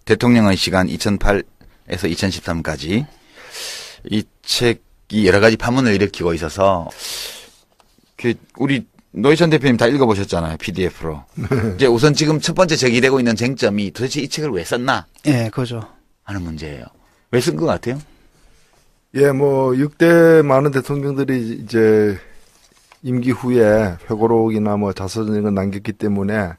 대통령의 시간 2008에서 2013까지 이 책이 여러 가지 파문을 일으키고 있어서 우리 노회찬 대표님 다 읽어보셨잖아요. PDF로. 이제 우선 지금 첫 번째 제기되고 있는 쟁점이 도대체 이 책을 왜 썼나? 예, 그죠. 하는 문제예요. 왜 쓴 것 같아요? 예, 뭐 역대 많은 대통령들이 이제 임기 후에 회고록이나 뭐 자서전을 남겼기 때문에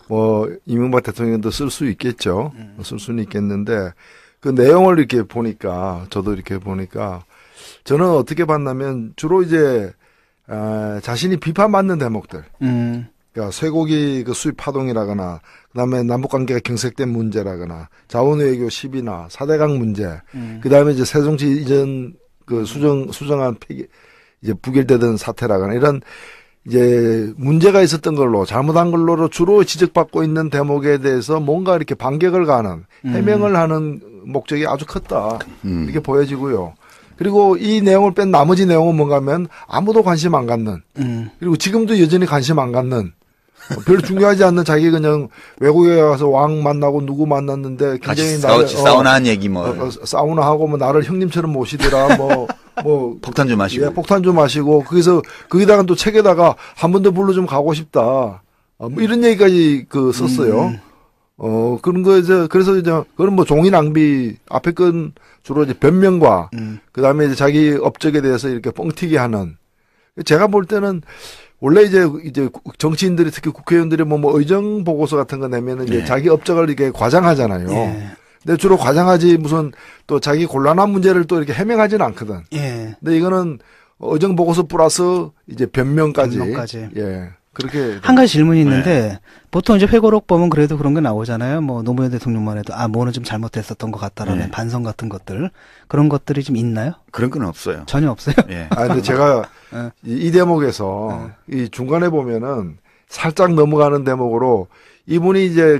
뭐 이명박 대통령도 쓸 수 있겠죠. 쓸 수는 있겠는데 그 내용을 이렇게 보니까 저도 이렇게 보니까 저는 어떻게 봤냐면 주로 이제 자신이 비판받는 대목들. 그러니까 쇠고기 그 수입 파동이라거나 그다음에 남북관계가 경색된 문제라거나 자원외교 시비나 4대강 문제. 그다음에 이제 새정치 이전 그 수정안 폐기 이제 부결되던 사태라거나 이런 이제 문제가 있었던 걸로 잘못한 걸로 주로 지적받고 있는 대목에 대해서 뭔가 이렇게 반격을 가는 해명을 하는 목적이 아주 컸다. 이렇게 보여지고요. 그리고 이 내용을 뺀 나머지 내용은 뭔가 하면 아무도 관심 안 갖는 그리고 지금도 여전히 관심 안 갖는 별로 중요하지 않는 자기 그냥 외국에 가서 왕 만나고 누구 만났는데 굉장히 나를 사우나 한 얘기 사우나 하고 뭐 나를 형님처럼 모시더라 뭐 폭탄 좀 마시고 예, 폭탄 좀 마시고 거기다가 또 책에다가 한 번 더 불러 좀 가고 싶다 뭐 이런 얘기까지 썼어요. 그런 거 그래서 이제 그런 뭐 종이 낭비 앞에 건 주로 이제 변명과 그다음에 이제 자기 업적에 대해서 이렇게 뻥튀기 하는 제가 볼 때는 원래 이제 정치인들이 특히 국회의원들이 뭐 의정 보고서 같은 거 내면은 이제 자기 업적을 이렇게 과장하잖아요. 근데 주로 과장하지 무슨 또 자기 곤란한 문제를 또 이렇게 해명하지는 않거든. 근데 이거는 의정 보고서 플러스 이제 변명까지. 예. 그렇게 한 가지 질문이 있는데 보통 이제 회고록 보면 그래도 그런 게 나오잖아요. 뭐 노무현 대통령만 해도 뭐는 좀 잘못했었던 것 같다라는 반성 같은 것들 그런 것들이 좀 있나요? 그런 건 없어요. 전혀 없어요. 예. 근데 제가 이 대목에서 이 중간에 보면은 살짝 넘어가는 대목으로 이분이 이제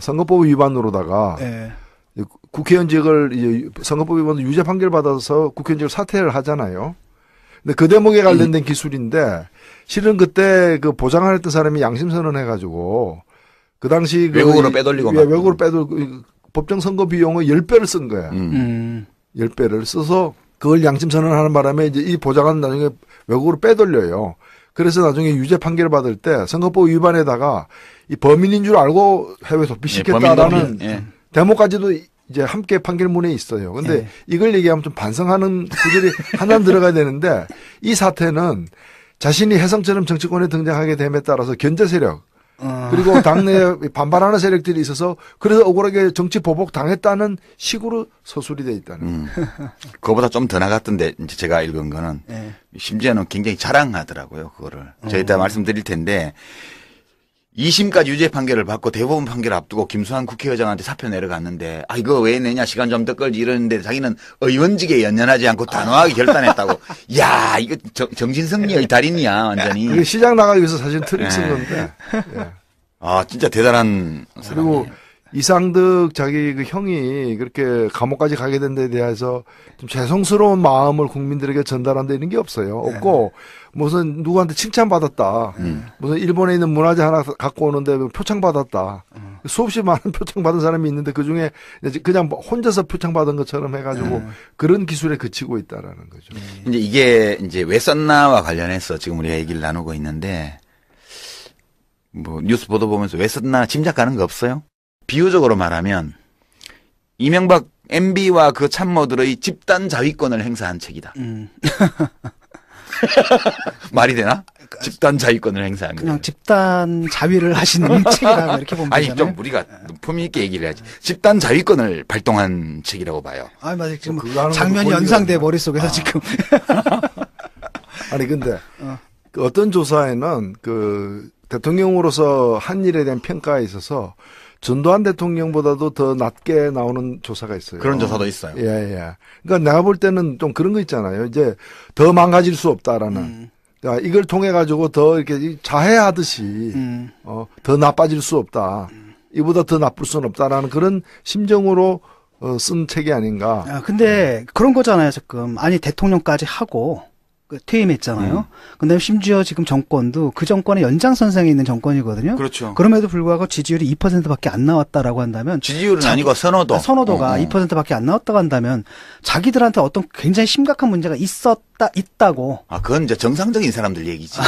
선거법 위반으로다가 국회의원직을 이제 선거법 위반으로 유죄 판결 받아서 국회의원직을 사퇴를 하잖아요. 근데 그 대목에 관련된 기술인데 실은 그때 그 보장을 했던 사람이 양심선언 해가지고 그 당시 외국으로 빼돌리고 외국으로 빼돌리고 법정 선거 비용을 10배를 쓴 거야. 10배를 써서 그걸 양심선언하는 바람에 이제 이 보장은 나중에 외국으로 빼돌려요. 그래서 나중에 유죄 판결을 받을 때 선거법 위반에다가 이 범인인 줄 알고 해외 도피시켰다라는 대목까지도 이제 함께 판결문에 있어요. 근데 이걸 얘기하면 좀 반성하는 구절이 하나 들어가야 되는데 이 사태는 자신이 혜성처럼 정치권에 등장하게 됨에 따라서 견제 세력 그리고 당내에 반발하는 세력들이 있어서 그래서 억울하게 정치 보복 당했다는 식으로 서술이 돼 있다는. 그거보다 좀 더 나갔던데 이제 제가 읽은 거는 심지어는 굉장히 자랑하더라고요. 그거를 제가 이따 말씀드릴 텐데 2심까지 유죄 판결을 받고 대법원 판결을 앞두고 김수환 국회의장한테 사표 내려갔는데 이거 왜 내냐 시간 좀 더 끌지 이러는데 자기는 의원직에 연연하지 않고 단호하게 결단했다고. 야 이거 정신승리의 달인이야 완전히. 시장 나가기 위해서 사실 트릭 쓴 건데. 진짜 대단한 사람이에요. 그리고 이상득 자기 그 형이 그렇게 감옥까지 가게 된 데 대해서 좀 죄송스러운 마음을 국민들에게 전달한 데 있는 게 없어요. 없고 무슨 누구한테 칭찬받았다. 무슨 일본에 있는 문화재 하나 갖고 오는데 표창받았다. 수없이 많은 표창받은 사람이 있는데 그중에 그냥 혼자서 표창받은 것처럼 해가지고 그런 기술에 그치고 있다라는 거죠. 이제 이게 이제 왜 썼나와 관련해서 지금 우리가 얘기를 나누고 있는데 뭐 뉴스 보도 보면서 왜 썼나 짐작가는 거 없어요? 비유적으로 말하면 이명박 MB와 그 참모들의 집단 자위권을 행사한 책이다. 말이 되나? 집단 자위권을 행사한 그냥 집단 자위를 하시는 책이라고 이렇게 보면 되잖아요. 좀 우리가 품위 있게 얘기를 해야지. 집단 자위권을 발동한 책이라고 봐요. 맞아요. 지금 장면이 연상돼 머릿속에서 지금. 아니 근데 어떤 조사에는 그 대통령으로서 한 일에 대한 평가에 있어서 전두환 대통령보다도 더 낮게 나오는 조사가 있어요. 그런 조사도 있어요. 예. 그러니까 내가 볼 때는 좀 그런 거 있잖아요. 이제 더 망가질 수 없다라는. 그러니까 이걸 통해 가지고 더 이렇게 자해하듯이 더 나빠질 수 없다. 이보다 더 나쁠 수는 없다라는 그런 심정으로 쓴 책이 아닌가. 근데 그런 거잖아요, 지금. 아니 대통령까지 하고 퇴임했잖아요. 근데 심지어 지금 정권도 그 정권의 연장선상에 있는 정권이거든요. 그렇죠. 그럼에도 불구하고 지지율이 2%밖에 안 나왔다라고 한다면 지지율은 아니고 선호도가 2%밖에 안 나왔다고 한다면 자기들한테 어떤 굉장히 심각한 문제가 있다고. 아, 그건 이제 정상적인 사람들 얘기지.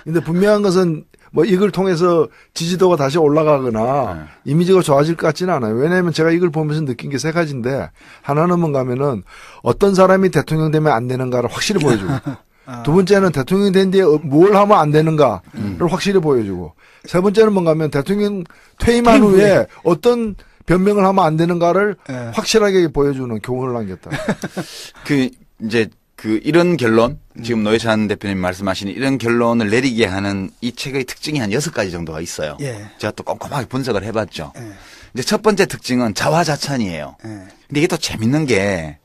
근데 분명한 것은 뭐 이걸 통해서 지지도가 다시 올라가거나 이미지가 좋아질 것 같지는 않아요. 왜냐하면 제가 이걸 보면서 느낀 게 세 가지인데 하나는 뭔가면은 어떤 사람이 대통령 되면 안 되는가를 확실히 보여주고 두 번째는 대통령 된 뒤에 뭘 하면 안 되는가를 확실히 보여주고 세 번째는 뭔가면 대통령 퇴임한 후에 어떤 변명을 하면 안 되는가를 확실하게 보여주는 교훈을 남겼다. 이런 결론, 지금 노회찬 대표님 말씀하시는 이런 결론을 내리게 하는 이 책의 특징이 한 6가지 정도가 있어요. 예. 제가 또 꼼꼼하게 분석을 해봤죠. 예. 이제 첫 번째 특징은 자화자찬이에요. 예. 근데 이게 또 재밌는 게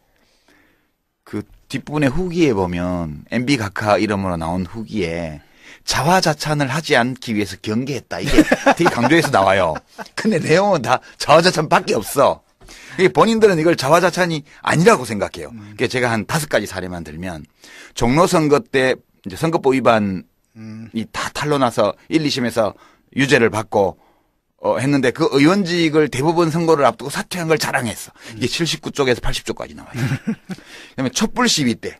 그 뒷부분에 후기에 보면 MB 각하 이름으로 나온 후기에 자화자찬을 하지 않기 위해서 경계했다. 이게 되게 강조해서 나와요. 근데 내용은 다 자화자찬밖에 없어. 본인들은 이걸 자화자찬이 아니라고 생각해요. 그러니까 제가 한 5가지 사례만 들면 종로 선거 때 이제 선거법 위반이 다 탄로나서 1, 2심에서 유죄를 받고 했는데 그 의원직을 대법원 선거를 앞두고 사퇴한 걸 자랑했어. 이게 79쪽에서 80쪽까지 나와요. 그다음에 촛불 시위 때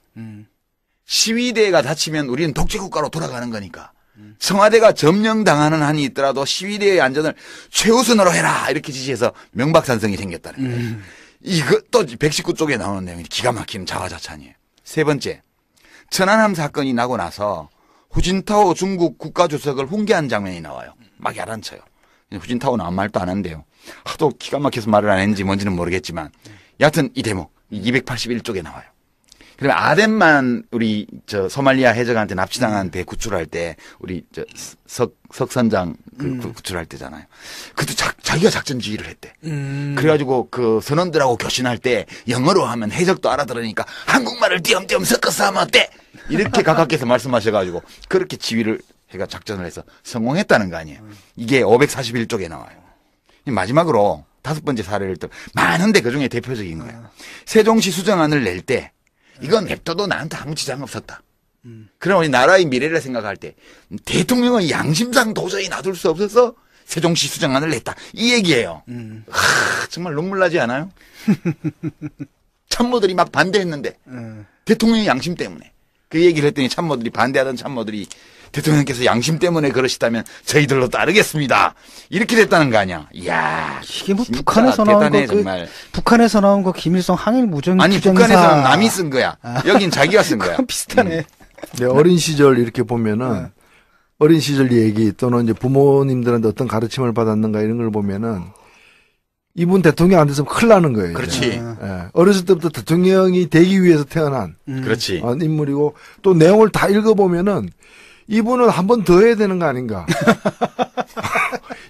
시위대가 다치면 우리는 독재국가로 돌아가는 거니까 청와대가 점령당하는 한이 있더라도 시위대의 안전을 최우선으로 해라 이렇게 지시해서 명박산성이 생겼다는 거예요. 이거 또 119쪽에 나오는 내용이 기가 막히는 자화자찬이에요. 세 번째, 천안함 사건이 나고 나서 후진타오 중국 국가주석을 훈계한 장면이 나와요. 막 야단쳐요. 후진타오는 아무 말도 안 한대요. 하도 기가 막혀서 말을 안 했는지 뭔지는 모르겠지만 여하튼 이 대목 281쪽에 나와요. 그러면 아덴만 우리 소말리아 해적한테 납치당한 배 구출할 때 우리 석선장 구출할 때잖아요. 그것도 자기가 작전 지휘를 했대. 그래가지고 그 선원들하고 교신할 때 영어로 하면 해적도 알아들으니까 한국말을 띄엄띄엄 섞어서 하면 어때? 이렇게 각하께서 말씀하셔가지고 그렇게 지휘를 해가 작전을 해서 성공했다는 거 아니에요. 이게 541쪽에 나와요. 마지막으로 5번째 사례를 또 많은데 그중에 대표적인 거예요. 세종시 수정안을 낼 때 이건 냅둬도 나한테 아무 지장 없었다. 그럼 우리 나라의 미래를 생각할 때 대통령은 양심상 도저히 놔둘 수 없어서 세종시 수정안을 냈다. 이 얘기예요. 정말 눈물 나지 않아요? 참모들이 막 반대했는데 대통령의 양심 때문에 그 얘기를 했더니 참모들이 반대하던 참모들이 대통령께서 양심 때문에 그러시다면 저희들로 따르겠습니다. 이렇게 됐다는 거 아니야. 이야. 이게 뭐 북한에서 나온 거 정말. 북한에서 나온 거 김일성 항일 무전 아니 북한에서는 남이 쓴 거야. 여긴 자기가 쓴 거야. 비슷하네. 네, 어린 시절 이렇게 보면은 어린 시절 얘기 또는 이제 부모님들한테 어떤 가르침을 받았는가 이런 걸 보면은 이분 대통령 안 됐으면 큰일 나는 거예요. 그렇지. 예. 어렸을 때부터 대통령이 되기 위해서 태어난 그렇지. 인물이고 또 내용을 다 읽어보면은 이분은 한 번 더 해야 되는 거 아닌가.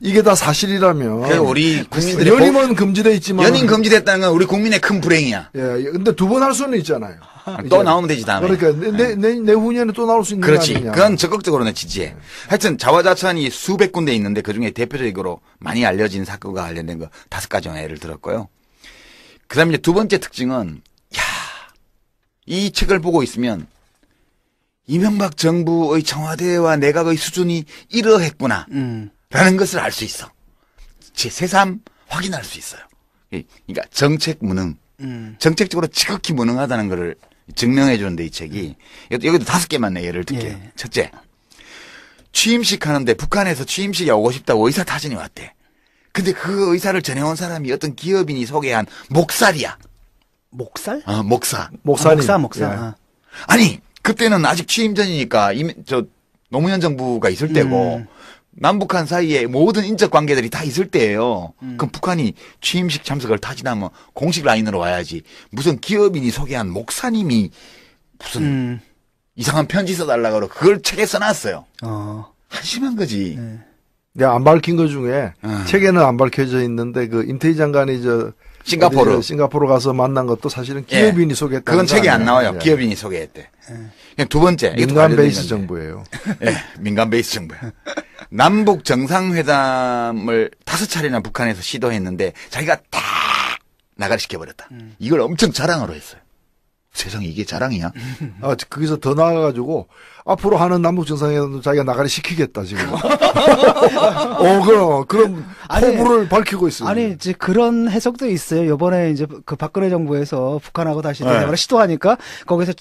이게 다 사실이라면. 우리 국민들의 연임은 금지돼 있지만. 연임 금지됐다는 건 우리 국민의 큰 불행이야. 예, 근데 2번 할 수는 있잖아요. 또 나오면 되지 다음에. 그러니까 내후년에 또 나올 수 있는 거 그렇지. 아니냐. 그건 적극적으로 내 지지해. 하여튼 자화자찬이 수백 군데 있는데 그중에 대표적으로 많이 알려진 사건과 관련된 거 5가지만 예를 들었고요. 그다음에 이제 두 번째 특징은 이 책을 보고 있으면 이명박 정부의 청와대와 내각의 수준이 이러했구나 라는 것을 알 수 있어. 새삼 확인할 수 있어요. 그러니까 정책 무능, 정책적으로 지극히 무능하다는 것을 증명해 주는데 이 책이 여기도 5개만 예를 들게요. 예. 첫째, 취임식 하는데 북한에서 취임식에 오고 싶다고 의사타진이 왔대. 근데 그 의사를 전해온 사람이 어떤 기업인이 소개한 목살이야. 목살? 목사. 목사님. 목사. 예. 아니 그때는 아직 취임 전이니까 노무현 정부가 있을 때고 남북한 사이에 모든 인적 관계들이 다 있을 때예요. 그럼 북한이 취임식 참석을 타진하면 공식 라인으로 와야지. 무슨 기업인이 소개한 목사님이 무슨 이상한 편지 써달라고 그러고 그걸 책에 써놨어요. 한심한 거지. 내가 안 밝힌 것 중에 책에는 안 밝혀져 있는데 그 임태희 장관이 싱가포르 가서 만난 것도 사실은 기업인이 소개했다. 그건 책에 안 나와요. 기업인이 소개했대. 두 번째. 민간 베이스 정부예요. 네, 민간 베이스 정부예요. 남북 정상회담을 5차례나 북한에서 시도했는데 자기가 다 나가시켜버렸다. 이걸 엄청 자랑으로 했어요. 세상에 이게 자랑이야? 거기서 더 나아가지고 앞으로 하는 남북 정상회담도 자기가 나가리 시키겠다 지금. 그럼 아니, 포부를 밝히고 있어요. 아니 이제 그런 해석도 있어요. 이번에 이제 그 박근혜 정부에서 북한하고 다시 네. 대화를 시도하니까 거기서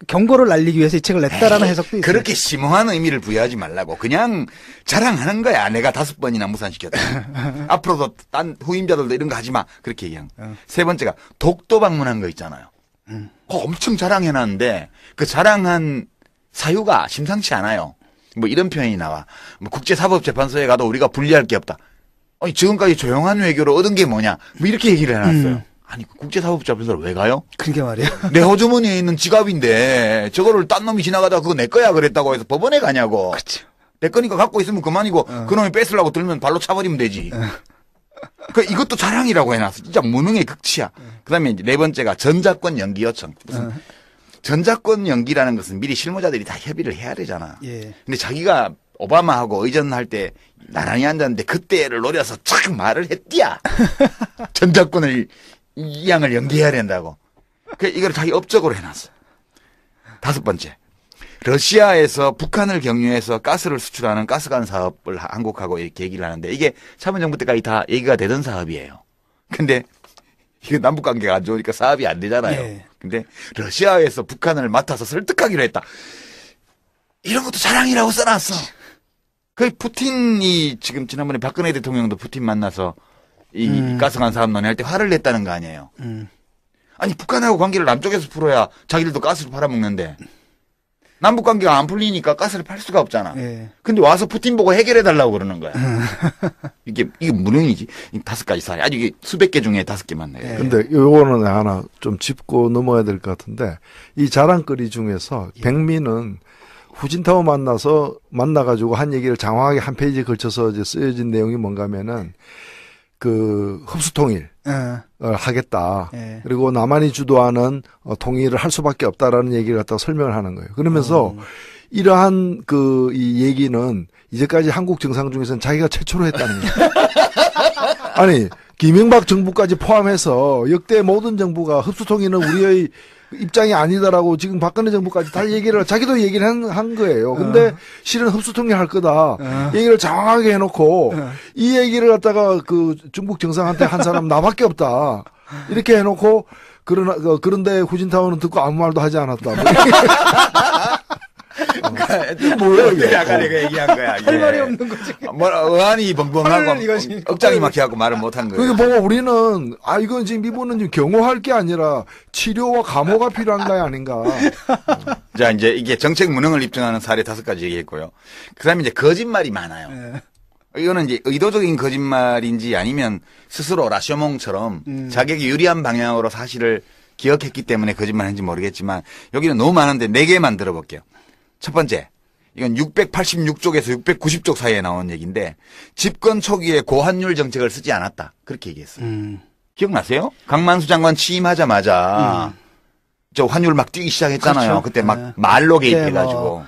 경고를 날리기 위해서 이 책을 냈다라는 해석도 있어요. 그렇게 심오한 의미를 부여하지 말라고. 그냥 자랑하는 거야. 내가 5번이나 무산시켰다. 앞으로도 딴 후임자들도 이런 거 하지 마. 그렇게 얘기한 거. 세 번째가 독도 방문한 거 있잖아요. 그거 엄청 자랑해놨는데 그 자랑한 사유가 심상치 않아요. 뭐 이런 표현이 나와. 뭐 국제사법재판소에 가도 우리가 불리할 게 없다. 아니 지금까지 조용한 외교로 얻은 게 뭐냐. 뭐 이렇게 얘기를 해놨어요. 아니 국제사법재판소를 왜 가요? 그러게 말이야. 내 호주머니에 있는 지갑인데 저거를 딴 놈이 지나가다가 그거 내 거야 그랬다고 해서 법원에 가냐고. 그렇죠. 내 거니까 갖고 있으면 그만이고 그놈이 뺏으려고 들면 발로 차버리면 되지. 그 이것도 자랑이라고 해놨어. 진짜 무능의 극치야. 그다음에 이제 네 번째가 전자권 연기 요청. 무슨 전자권 연기라는 것은 미리 실무자들이 다 협의를 해야 되잖아. 예. 근데 자기가 오바마하고 의전할 때 나란히 앉았는데 그때를 노려서 착 말을 했디야. 전자권을 이 양을 연기해야 된다고. 그 이걸 자기 업적으로 해놨어. 다섯 번째. 러시아에서 북한을 경유해서 가스를 수출하는 가스관 사업을 한국하고 이렇게 얘기를 하는데 이게 참여정부 때까지 다 얘기가 되던 사업이에요. 근데 이게 남북 관계가 안 좋으니까 사업이 안 되잖아요. 네. 근데 러시아에서 북한을 맡아서 설득하기로 했다. 이런 것도 자랑이라고 써놨어. 그 푸틴이 지금 지난번에 박근혜 대통령도 푸틴 만나서 이 가스관 사업 논의할 때 화를 냈다는 거 아니에요. 아니 북한하고 관계를 남쪽에서 풀어야 자기들도 가스를 팔아먹는데 남북 관계가 안 풀리니까 가스를 팔 수가 없잖아. 예. 근데 와서 푸틴 보고 해결해 달라고 그러는 거야. 이게 무능이지. 5가지 사례. 아주 이게 수백 개 중에 5개만 내요. 예. 근데 요거는 하나 좀 짚고 넘어야 될 것 같은데 이 자랑거리 중에서 백미는 후진타오 만나가지고 한 얘기를 장황하게 한 페이지에 걸쳐서 이제 쓰여진 내용이 뭔가 하면은 그 흡수통일 하겠다. 예. 그리고 남한이 주도하는 통일을 할 수밖에 없다라는 얘기를 갖다가 설명을 하는 거예요. 그러면서 이러한 그 이 얘기는 이제까지 한국 정상 중에서는 자기가 최초로 했다는 거예요. 아니 김영박 정부까지 포함해서 역대 모든 정부가 흡수통일은 우리의 입장이 아니다라고 지금 박근혜 정부까지 다 자기도 얘기를 한 거예요. 근데 실은 흡수통일 할 거다. 얘기를 장황하게 해놓고 이 얘기를 갖다가 그 중국 정상한테 한 사람 나밖에 없다. 이렇게 해놓고 그런데 후진타오는 듣고 아무 말도 하지 않았다. 뭐야 이게? 약간 내가 얘기한 거야. 할 말이 없는 거지. 뭐 의안이 벙벙하고 이거지. 억장이 막혀갖고 말을 못한 거예요. 그게 보고 우리는 이건 지금 이분은 지금 경호할 게 아니라 치료와 감호가 필요한 거 아닌가. 자, 이제 이게 정책 무능을 입증하는 사례 5가지 얘기했고요. 그 다음에 이제 거짓말이 많아요. 이거는 이제 의도적인 거짓말인지 아니면 스스로 라쇼몽처럼 자격이 유리한 방향으로 사실을 기억했기 때문에 거짓말인지 모르겠지만 여기는 너무 많은데 4개만 들어볼게요. 첫 번째, 이건 686쪽에서 690쪽 사이에 나온 얘기인데 집권 초기에 고환율 정책을 쓰지 않았다. 그렇게 얘기했어요. 기억나세요? 강만수 장관 취임하자마자 저 환율 막 뛰기 시작했잖아요. 그렇죠. 그때 막 말로 그때 개입해가지고.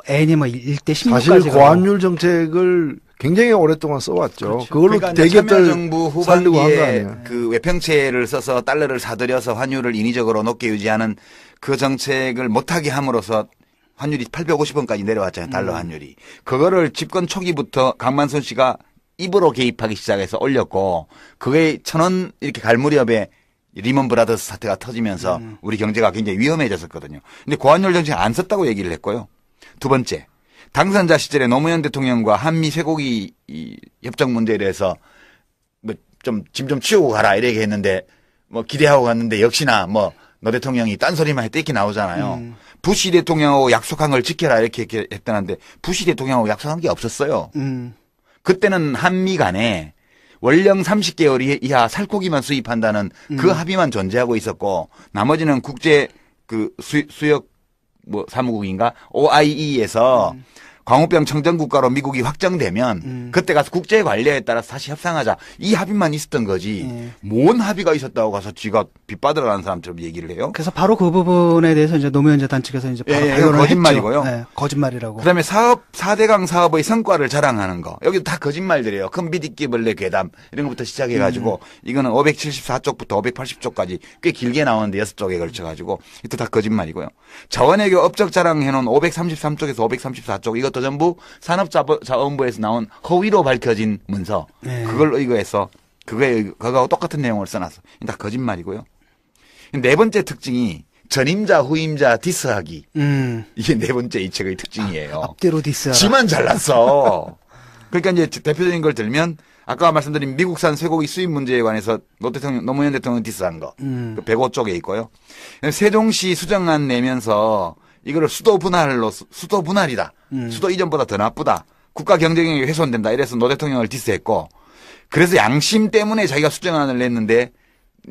N이 1대 16까지 사실 고환율 정책을 굉장히 오랫동안 써왔죠. 그렇죠. 그걸로 그러니까 대기업들 참여정부 살리고 한 거 후반기에 아니에요. 그 외평채를 써서 달러를 사들여서 환율을 인위적으로 높게 유지하는 그 정책을 못하게 함으로써 환율이 850원까지 내려왔잖아요. 달러 환율이. 그거를 집권 초기부터 강만순 씨가 입으로 개입하기 시작해서 올렸고 그게 1,000원 이렇게 갈 무렵에 리먼 브라더스 사태가 터지면서 우리 경제가 굉장히 위험해졌었거든요. 근데 고환율 정책 안 썼다고 얘기를 했고요. 두 번째, 당선자 시절에 노무현 대통령과 한미 쇠고기 이 협정 문제에 대해서 뭐 좀 짐 좀 치우고 가라 이렇게 했는데 뭐 기대하고 갔는데 역시나 뭐 노 대통령이 딴소리만 했다 이렇게 나오잖아요. 부시 대통령하고 약속한 걸 지켜라 이렇게 했다는데 부시 대통령하고 약속한 게 없었어요. 그때는 한미 간에 원령 30개월 이하 살코기만 수입한다는 그 합의만 존재하고 있었고 나머지는 국제 그 수역 뭐 사무국인가 OIE에서 광우병 청정국가로 미국이 확정되면 그때 가서 국제 관리에 따라서 다시 협상하자. 이 합의만 있었던 거지. 뭔 합의가 있었다고 가서 지가 빚 받으러 가는 사람처럼 얘기를 해요. 그래서 바로 그 부분에 대해서 이제 노무현재단 측에서 이제 바로 예, 반론을 이거 거짓말이고요. 했죠. 네, 거짓말이라고. 그다음에 사업 4대강 사업의 성과를 자랑하는 거. 여기도 다 거짓말들이에요. 큰 비디끼벌레 괴담 이런 것부터 시작해 가지고 이거는 574쪽부터 580쪽까지 꽤 길게 나오는데 6쪽에 걸쳐 가지고 이것도 다 거짓말이고요. 자원외교 업적 자랑해 놓은 533쪽에서 534쪽 이것도 전부 산업자원부에서 나온 허위로 밝혀진 문서. 네. 그걸 의거해서 그거하고 똑같은 내용을 써놨어. 다 거짓말이고요. 네 번째 특징이 전임자 후임자 디스하기. 이게 네 번째 이 책의 특징이에요. 앞뒤로 디스하라. 지만 잘났어. 그러니까 이제 대표적인 걸 들면 아까 말씀드린 미국산 쇠고기 수입 문제에 관해서 노무현 대통령 디스한 거. 그 105쪽에 있고요. 세종시 수정안 내면서 이거를 수도 분할이다. 수도 이전보다 더 나쁘다. 국가 경쟁력이 훼손된다. 이래서 노 대통령을 디스했고 그래서 양심 때문에 자기가 수정안을 냈는데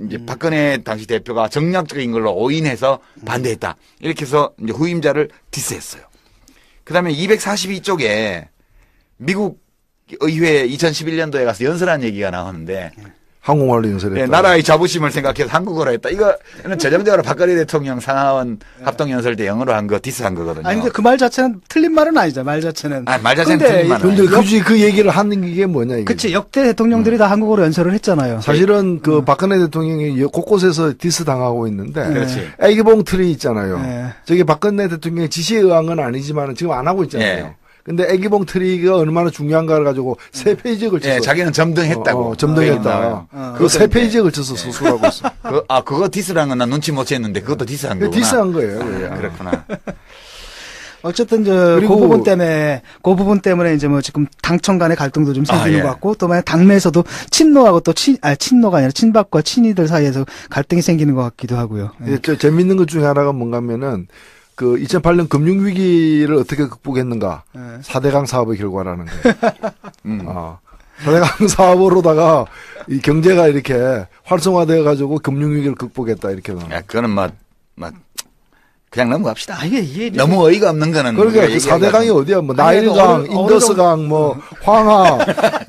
이제 박근혜 당시 대표가 정략적인 걸로 오인해서 반대했다. 이렇게 해서 이제 후임자를 디스했어요. 그다음에 242쪽에 미국 의회 2011년도에 가서 연설한 얘기가 나오는데 한국말로 연설했다. 네, 나라의 자부심을 생각해서 한국어로 했다. 이거는 전형적으로 박근혜 대통령 상하원 합동연설 때 영어로 한 거 디스한 거거든요. 아니 근데 그 말 자체는 틀린 말은 아니죠. 말 자체는. 말 자체는 틀린 말은 근데 아니죠. 굳이 그 얘기를 하는 게 뭐냐 이게. 그치 역대 대통령들이 다 한국어로 연설을 했잖아요. 사실은 그 박근혜 대통령이 곳곳에서 디스 당하고 있는데 그렇지. 애기봉 트리 있잖아요. 네. 저게 박근혜 대통령의 지시에 의한 건 아니지만 지금 안 하고 있잖아요. 네. 근데 애기봉 트리가 얼마나 중요한가를 가지고 3페이지에 걸쳐서 예, 자기는 점등했다고. 점등했다. 그 3페이지에 걸쳐서 서술하고 있어. 그거 디스라는 건 난 눈치 못 챘는데 그것도 디스한 거구나. 디스한 거예요. 예. 그렇구나. 어쨌든 그리고 그 부분 때문에 이제 뭐 지금 당청 간의 갈등도 좀 생기는 예. 것 같고 또 만약 당내에서도 친노하고 또 친노가 아니라 친박과 친이들 사이에서 갈등이 생기는 것 같기도 하고요. 예. 저 재밌는 것 중에 하나가 뭔가 하면은 그 2008년 금융위기를 어떻게 극복했는가. 4대강 사업의 결과라는 거예요. 4대강 사업으로다가 이 경제가 이렇게 활성화되어 가지고 금융위기를 극복했다 이렇게 나와요. 야, 그거는 그냥 넘어갑시다. 이게 너무 어이가 없는 거는. 그러니까 그 4대강이 어디야? 뭐 나일강, 인더스강, 뭐 황하,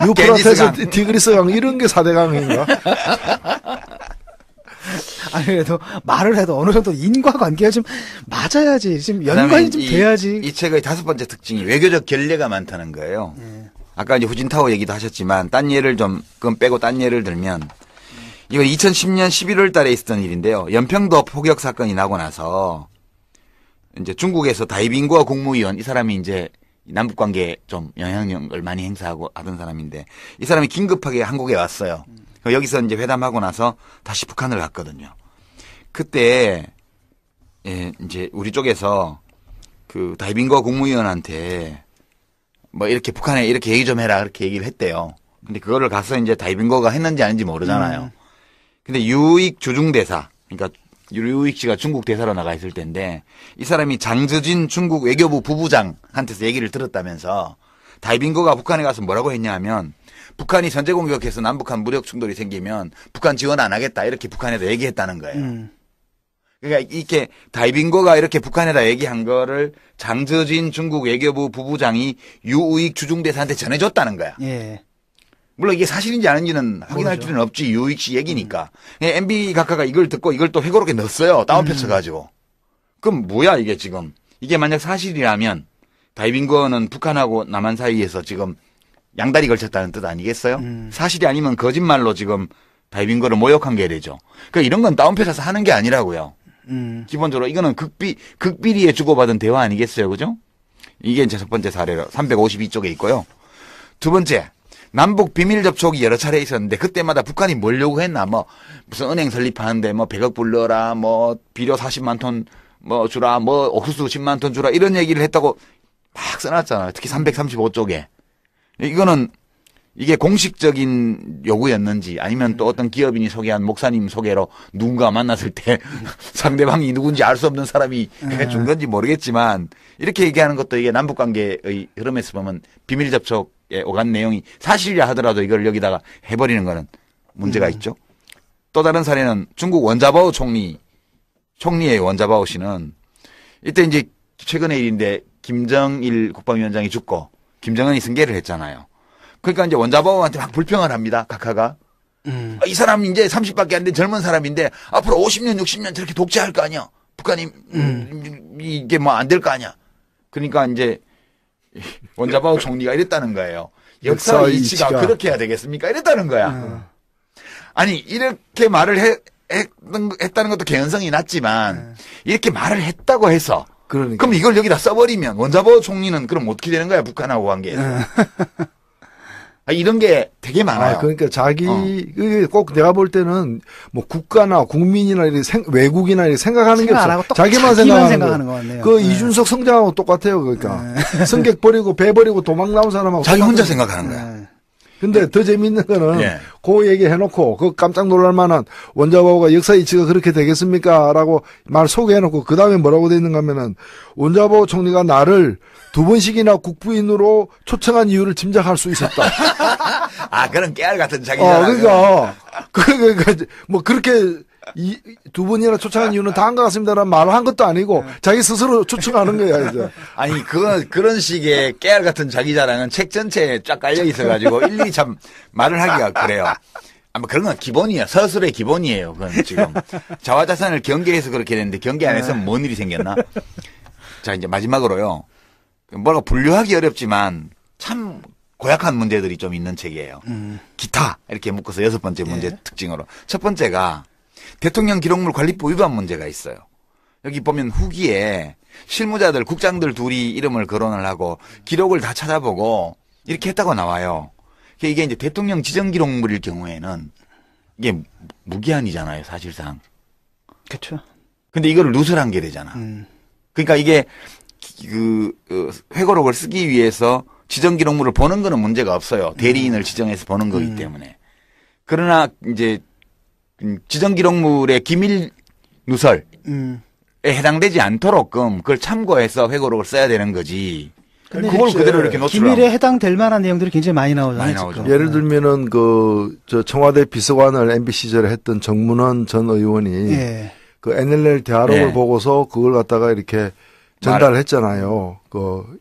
유프라테스, 티그리스강 이런 게 4대강인가? 아니 그래도 말을 해도 어느 정도 인과관계가 좀 맞아야지. 지금 연관이 좀 돼야지. 이 책의 5번째 특징이 외교적 결례가 많다는 거예요. 아까 이제 후진타오 얘기도 하셨지만 딴 예를 그건 빼고 딴 예를 들면 이건 2010년 11월 달에 있었던 일인데요. 연평도 포격 사건이 나고 나서 이제 중국에서 다이빙과 국무위원 이 사람이 이제 남북 관계에 좀 영향력을 많이 행사하고 하던 사람인데 이 사람이 긴급하게 한국에 왔어요. 여기서 이제 회담하고 나서 다시 북한을 갔거든요. 그때 이제 우리 쪽에서 그 다이빙거 국무위원한테 뭐 이렇게 북한에 이렇게 얘기 좀 해라 그렇게 얘기를 했대요. 근데 그거를 가서 이제 다이빙거가 했는지 아닌지 모르잖아요. 근데 유익 주중대사 그러니까 유익 씨가 중국 대사로 나가 있을 텐데 이 사람이 장즈진 중국 외교부 부부장한테서 얘기를 들었다면서 다이빙거가 북한에 가서 뭐라고 했냐 하면 북한이 선제 공격해서 남북한 무력 충돌이 생기면 북한 지원 안 하겠다 이렇게 북한에다 얘기했다는 거예요. 그러니까 이렇게 다이빙거가 이렇게 북한에다 얘기한 거를 장저진 중국 외교부 부부장이 유우익 주중대사한테 전해줬다는 거야. 예. 물론 이게 사실인지 아닌지는 확인할 필요는 없지. 유우익 씨 얘기니까. MB 각하가 이걸 듣고 이걸 또 회고록에 넣었어요. 다운표 쳐가지고. 그럼 뭐야 이게 지금. 이게 만약 사실이라면 다이빙거는 북한하고 남한 사이에서 지금 양다리 걸쳤다는 뜻 아니겠어요? 사실이 아니면 거짓말로 지금 다이빙거를 모욕한 게 되죠. 그러니까 이런 건 다운표 쳐서 하는 게 아니라고요. 기본적으로 이거는 극비리에 주고받은 대화 아니겠어요, 그죠? 이게 이제 첫 번째 사례로 352쪽에 있고요. 두 번째, 남북 비밀 접촉이 여러 차례 있었는데 그때마다 북한이 뭘 요구했나, 뭐 무슨 은행 설립하는데 뭐 100억 불러라, 뭐 비료 40만 톤 뭐 주라, 뭐 옥수수 10만 톤 주라 이런 얘기를 했다고 막 써놨잖아요. 특히 335쪽에. 이거는 이게 공식적인 요구였는지 아니면 또 어떤 기업인이 소개한 목사님 소개로 누군가 만났을 때 상대방이 누군지 알 수 없는 사람이 해준 건지 모르겠지만 이렇게 얘기하는 것도 이게 남북관계의 흐름에서 보면 비밀 접촉에 오간 내용이 사실이라 하더라도 이걸 여기다가 해버리는 거는 문제가 있죠. 또 다른 사례는 중국 원자바오 총리의 원자바오 씨는 이때 이제 최근의 일인데 김정일 국방위원장이 죽고 김정은이 승계를 했잖아요. 그러니까 이제 원자보험한테 막 불평을 합니다. 각하가. 이 사람 이제 30밖에 안 된 젊은 사람인데 앞으로 50년, 60년 저렇게 독재할 거 아니야. 북한이 이게 뭐 안 될 거 아니야. 그러니까 이제 원자바오 총리가 이랬다는 거예요. 역사 이치가 그렇게 해야 되겠습니까? 이랬다는 거야. 아니 이렇게 말을 했다는 것도 개연성이 낮지만 이렇게 말을 했다고 해서 그러니까. 그럼 이걸 여기다 써버리면 원자바오 총리는 그럼 어떻게 되는 거야? 북한하고 관계에서. 이런 게 되게 많아요. 그러니까 그게 꼭 내가 볼 때는 뭐 국가나 국민이나 이렇게 외국이나 이렇게 생각하는 게 없어. 자기만 생각하는 거 같네요. 그 이준석 성장하고 똑같아요. 그러니까 승객 버리고 배 버리고 도망 나온 사람하고 자기 혼자 생각하는 거야. 근데 더 재밌는 거는 그 얘기 해놓고 그 깜짝 놀랄 만한 원자보호가 역사 이치가 그렇게 되겠습니까? 라고 말 소개해놓고 그 다음에 뭐라고 돼 있는가 하면은 원자보호 총리가 나를 2번씩이나 국부인으로 초청한 이유를 짐작할 수 있었다. 그런 깨알 같은 자기잖아. 그러니까 뭐 그렇게 2번이나 초청한 이유는 다 한 것 같습니다라는 말을 한 것도 아니고 자기 스스로 초청하는 거야 이제. 아니 그런 식의 깨알 같은 자기 자랑은 책 전체에 쫙 깔려 있어가지고 일일이 참 말을 하기가 그래요. 아마 그런 건 기본이야. 서술의 기본이에요. 그건 지금 자화자찬을 경계해서 그렇게 됐는데 경계 안에서 뭔 일이 생겼나? 자 이제 마지막으로요. 뭐라고 분류하기 어렵지만 참 고약한 문제들이 좀 있는 책이에요. 기타 이렇게 묶어서 6번째 문제 특징으로 첫 번째가 대통령 기록물 관리법 위반 문제가 있어요. 여기 보면 후기에 실무자들 국장들 둘이 이름을 거론을 하고 기록을 다 찾아보고 이렇게 했다고 나와요. 이게 이제 대통령 지정 기록물일 경우에는 이게 무기한이잖아요, 사실상. 그렇죠. 근데 이거를 누설한 게 되잖아. 그러니까 이게 회고록을 쓰기 위해서 지정 기록물을 보는 거는 문제가 없어요. 대리인을 지정해서 보는 거기 때문에. 그러나 이제 지정 기록물의 기밀 누설에 해당되지 않도록끔 그걸 참고해서 회고록을 써야 되는 거지. 그걸 그대로 이렇게 노출하고. 기밀에 해당될 만한 내용들이 굉장히 많이 나오잖아요. 많이 나오죠. 지금. 예를 들면은 저 청와대 비서관을 MB 시절에 했던 정문원 전 의원이 그 NLL 대화록을 보고서 그걸 갖다가 이렇게 전달을 했잖아요.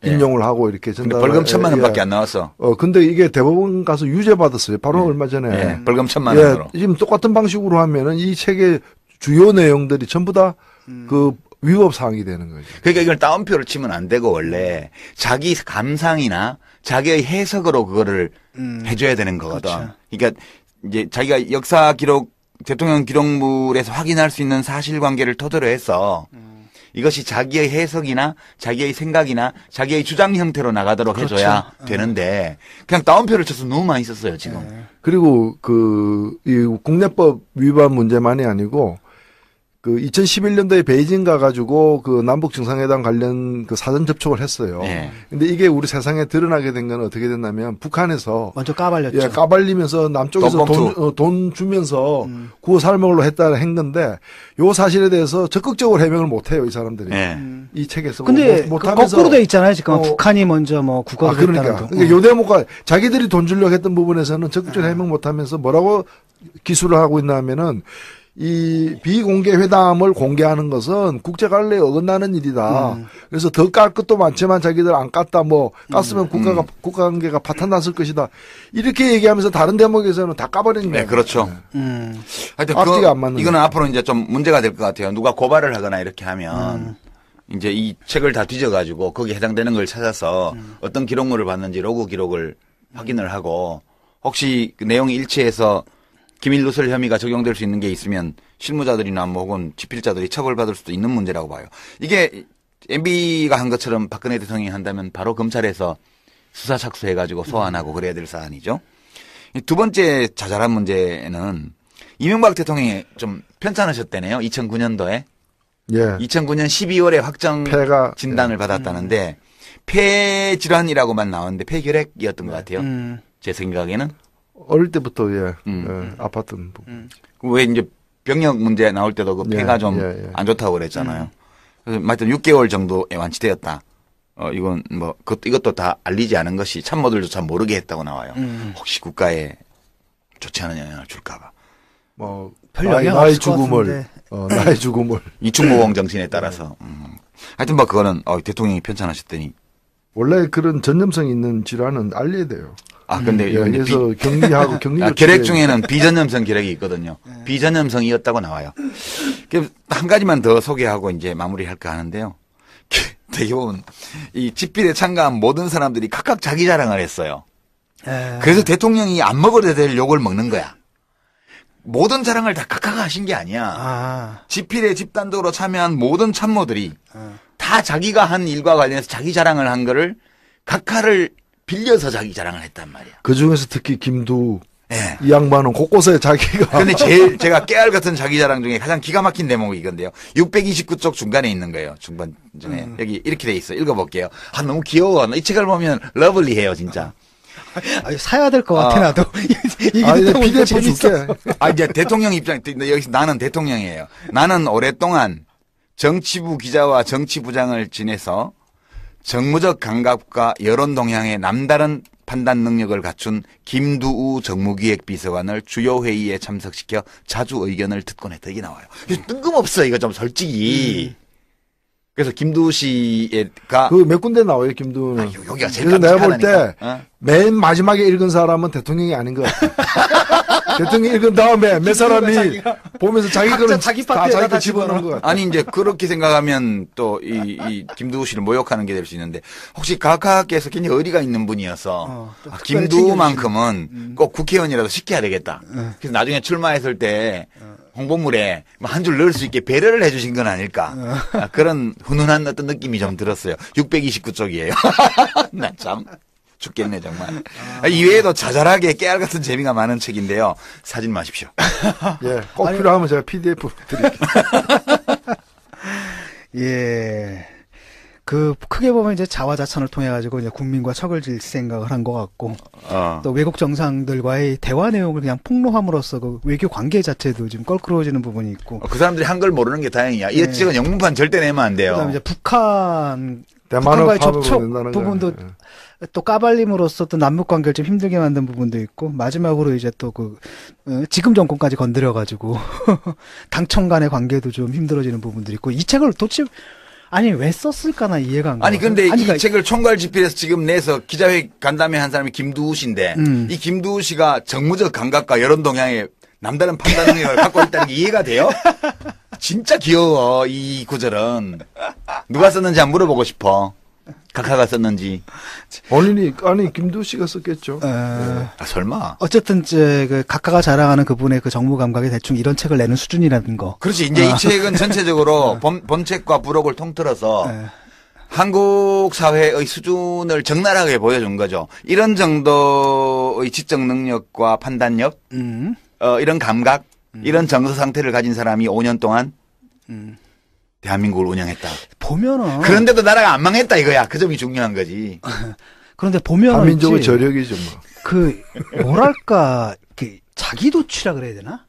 인용을 하고 이렇게 전달. 벌금 1,000만 원밖에 안 나왔어. 근데 이게 대법원 가서 유죄 받았어요. 바로 얼마 전에. 벌금 1,000만 원으로. 지금 똑같은 방식으로 하면은 이 책의 주요 내용들이 전부 다 그 위법 사항이 되는 거죠. 그러니까 이걸 따옴표를 치면 안 되고 원래 자기 감상이나 자기의 해석으로 그거를 해줘야 되는 거거든. 그렇죠. 그러니까 이제 자기가 역사 기록, 대통령 기록물에서 확인할 수 있는 사실관계를 토대로 해서 이것이 자기의 해석이나 자기의 생각이나 자기의 주장 형태로 나가도록 해줘야 되는데 그냥 따옴표를 쳐서 너무 많이 썼어요 지금. 그리고 이 국내법 위반 문제만이 아니고 2011년도에 베이징 가가지고 남북 정상회담 관련 사전 접촉을 했어요. 근데 이게 우리 세상에 드러나게 된 건 어떻게 됐냐면 북한에서 먼저 까발렸죠. 까발리면서 남쪽에서 돈 주면서 구호 살먹으로 했다는 건데 요 사실에 대해서 적극적으로 해명을 못 해요, 이 사람들이. 이 책에서. 근데 못하면서 거꾸로 돼 있잖아요. 지금 북한이 먼저 국가가 그러니까 요 대목과 자기들이 돈 주려고 했던 부분에서는 적극적으로 해명 못 하면서 뭐라고 기술을 하고 있나 하면은 이 비공개 회담을 공개하는 것은 국제 관례에 어긋나는 일이다. 그래서 더 깔 것도 많지만 자기들 안 깠다. 깠으면 국가 관계가 파탄났을 것이다. 이렇게 얘기하면서 다른 대목에서는 다 까버리는 거예요. 네, 그렇죠. 하여튼 앞뒤가 안 맞는 이거는 앞으로 이제 좀 문제가 될 것 같아요. 누가 고발을 하거나 이렇게 하면 이제 이 책을 다 뒤져가지고 거기에 해당되는 걸 찾아서 어떤 기록물을 봤는지 로그 기록을 확인을 하고 혹시 그 내용이 일치해서 기밀 누설 혐의가 적용될 수 있는 게 있으면 실무자들이나 뭐 혹은 집필자들이 처벌받을 수도 있는 문제라고 봐요. 이게 MB가 한 것처럼 박근혜 대통령이 한다면 바로 검찰에서 수사 착수해가지고 소환하고 그래야 될 사안이죠. 두 번째 자잘한 문제는 이명박 대통령이 좀 편찮으셨다네요. 2009년도에. 2009년 12월에 확정 진단을 받았다는데 폐 질환이라고만 나왔는데 폐결핵이었던 것 같아요. 제 생각에는. 어릴 때부터 아팠던 부분. 왜 이제 병력 문제 나올 때도 그 폐가 좀 안 좋다고 그랬잖아요. 그래서 하여튼 6개월 정도에 완치되었다. 이건 뭐 이것도 다 알리지 않은 것이 참모들도 잘 모르게 했다고 나와요. 혹시 국가에 좋지 않은 영향을 줄까봐. 뭐 별 영향 나의 없을 것 죽음을 같은데. 나의 죽음을 이충모공 정신에 따라서. 하여튼 뭐 그거는 대통령이 편찬하셨더니. 원래 그런 전염성 있는 질환은 알려야 돼요. 아 근데 예, 이건 이제 그래서 격리하고 격리를 결핵 중에는 비전염성 결핵이 있거든요. 비전염성이었다고 나와요. 한 가지만 더 소개하고 이제 마무리할까 하는데요. 되게 보면 이 집필에 참가한 모든 사람들이 각각 자기 자랑을 했어요. 그래서 대통령이 안 먹어도 될 욕을 먹는 거야. 모든 자랑을 다 각각 하신 게 아니야. 집필에 집단적으로 참여한 모든 참모들이 다 자기가 한 일과 관련해서 자기 자랑을 한 거를 각하를 빌려서 자기 자랑을 했단 말이야. 그 중에서 특히 김두 예. 이 양반은 곳곳에 자기가 근데 제일 제가 깨알 같은 자기 자랑 중에 가장 기가 막힌 대목이 이건데요. 629쪽 중간에 있는 거예요. 중반 중에. 여기 이렇게 돼 있어. 읽어볼게요. 아, 너무 귀여워. 이 책을 보면 러블리해요, 진짜. 사야 될 것 같아, 나도. 이게 아니, 듣다 보니까 PDF 재밌어. 줄게. 아, 이제 대통령 입장, 여기서 나는 대통령이에요. 나는 오랫동안 정치부 기자와 정치부장을 지내서 정무적 감각과 여론 동향에 남다른 판단 능력을 갖춘 김두우 정무기획비서관을 주요 회의에 참석시켜 자주 의견을 듣곤 했다. 이게 나와요. 뜬금없어, 이거 좀 솔직히. 그래서 김두우 씨가 그 몇 군데 나와요, 김두는. 여기가 제일 그래서 내가 볼 때 깜찍하다니까. 맨 마지막에 읽은 사람은 대통령이 아닌 것 같아. 대통령이 읽은 다음에 몇 사람이 보면서 자기 각자 거는 자기 다 파트에다 자기 거 다 집어넣은 집어넣어. 것 같아. 아니 이제 그렇게 생각하면 또 이 김두우 씨를 모욕하는 게 될 수 있는데 혹시 각하께서 굉장히 의리가 있는 분이어서 또 아, 특별히 김두우만큼은 꼭 국회의원이라도 시켜야 되겠다. 그래서 나중에 출마했을 때 홍보물에 뭐 한 줄 넣을 수 있게 배려를 해주신 건 아닐까. 아, 그런 훈훈한 어떤 느낌이 좀 들었어요. 629쪽이에요. 나 참. 죽겠네 정말. 이외에도 자잘하게 깨알 같은 재미가 많은 책인데요. 사진 마십시오. 예, 꼭 필요하면 제가 PDF 드릴게요. 예. 그 크게 보면 이제 자화자찬을 통해 가지고 이제 국민과 척을 질 생각을 한 것 같고 또 외국 정상들과의 대화 내용을 그냥 폭로함으로써 그 외교 관계 자체도 좀 껄끄러워지는 부분이 있고 그 사람들이 한글 모르는 게 다행이야. 이 책은 영문판 절대 내면 안 돼요. 그다음에 이제 북한과의 대만을 접촉 파악을 부분도 된다는 거예요. 또 까발림으로써 또 남북 관계를 좀 힘들게 만든 부분도 있고 마지막으로 이제 또 그 지금 정권까지 건드려 가지고 당청 간의 관계도 좀 힘들어지는 부분들이 있고 이 책을 도대체 아니 왜 썼을까나 이해가 안 가. 아니 근데 이 그러니까 책을 총괄 집필해서 지금 내서 기자회견 간담회 한 사람이 김두우 씨인데 이 김두우 씨가 정무적 감각과 여론 동향에 남다른 판단 능력을 갖고 있다는 게 이해가 돼요? 진짜 귀여워 이 구절은. 누가 썼는지 안 물어보고 싶어. 각하가 썼는지. 본인이 아니 김두 씨가 썼겠죠. 아, 설마. 어쨌든 이제 그 각하가 자랑하는 그분의 그 정무 감각이 대충 이런 책을 내는 수준이라는 거. 그렇지. 이제 이 책은 전체적으로 본책과 부록을 통틀어서 예. 한국 사회의 수준을 적나라하게 보여준 거죠. 이런 정도의 지적 능력과 판단력, 이런 감각, 이런 정서 상태를 가진 사람이 5년 동안 대한민국을 운영했다. 보면은 그런데도 나라가 안 망했다 이거야. 그 점이 중요한 거지. 그런데 보면은 한민족의 있지, 저력이죠 뭐. 그 뭐랄까 그 자기 도취라 그래야 되나?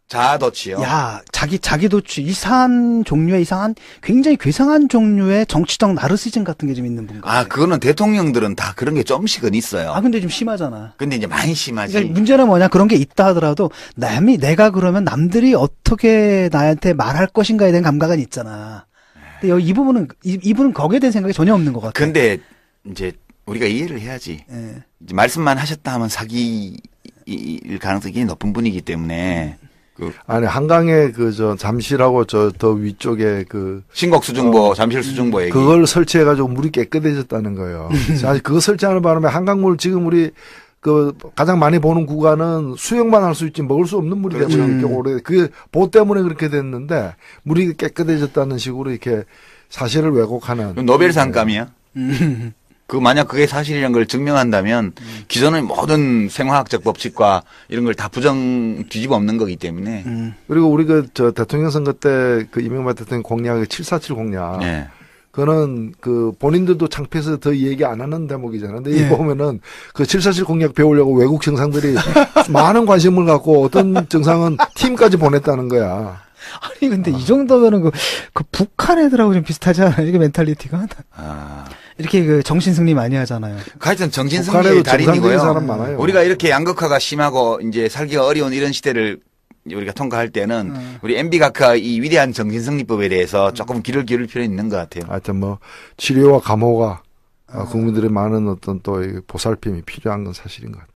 자아도취요. 야, 자기 도취 이상한 종류의 이상한 굉장히 괴상한 종류의 정치적 나르시즘 같은 게 좀 있는 분 같아요. 아, 그거는 대통령들은 다 그런 게 좀씩은 있어요. 아 근데 좀 심하잖아. 근데 이제 많이 심하지. 그러니까 문제는 뭐냐 그런 게 있다 하더라도 내가 그러면 남들이 어떻게 나한테 말할 것인가에 대한 감각은 있잖아. 근데 여기 이 부분은 이분은 거기에 대한 생각이 전혀 없는 것 같아. 근데 이제 우리가 이해를 해야지. 예. 이제 말씀만 하셨다 하면 사기일 가능성이 굉장히 높은 분이기 때문에 아니 한강에 그 저 잠실하고 저 더 위쪽에 그 신곡 수중보, 잠실 수중보 얘기. 그걸 설치해가지고 물이 깨끗해졌다는 거예요. 사실 그거 설치하는 바람에 한강물 지금 우리 그 가장 많이 보는 구간은 수영만 할 수 있지 먹을 수 없는 물이 그렇죠. 되면 이렇게 오래 그보 때문에 그렇게 됐는데 물이 깨끗해졌다는 식으로 이렇게 사실을 왜곡하는 노벨상감이야. 그 만약 그게 사실이라는 걸 증명한다면 기존의 모든 생화학적 법칙과 이런 걸 다 뒤집어 엎는 거기 때문에. 그리고 우리 그 저 대통령 선거 때 그 이명박 대통령 공약의 747 공약. 네. 그거는 그 본인들도 창피해서 더 얘기 안 하는 대목이잖아요. 근데 예. 이거 보면은 그 747 공약 배우려고 외국 정상들이 많은 관심을 갖고 어떤 정상은 팀까지 보냈다는 거야. 아니 근데 이 정도면은 그 북한 애들하고 좀 비슷하지 않아요? 이게 멘탈리티가 아. 이렇게 그 정신 승리 많이 하잖아요. 하여튼 정신승리의 북한에도 정상적인 달인이고요. 사람 많아요. 우리가 이렇게 양극화가 심하고 이제 살기가 어려운 이런 시대를 우리가 통과할 때는 우리 MB 각하 이 위대한 정신승리법에 대해서 조금 귀를 기울일 필요 있는 것 같아요. 하여튼 뭐 치료와 감호가 국민들의 많은 어떤 또 보살핌이 필요한 건 사실인 것 같아요.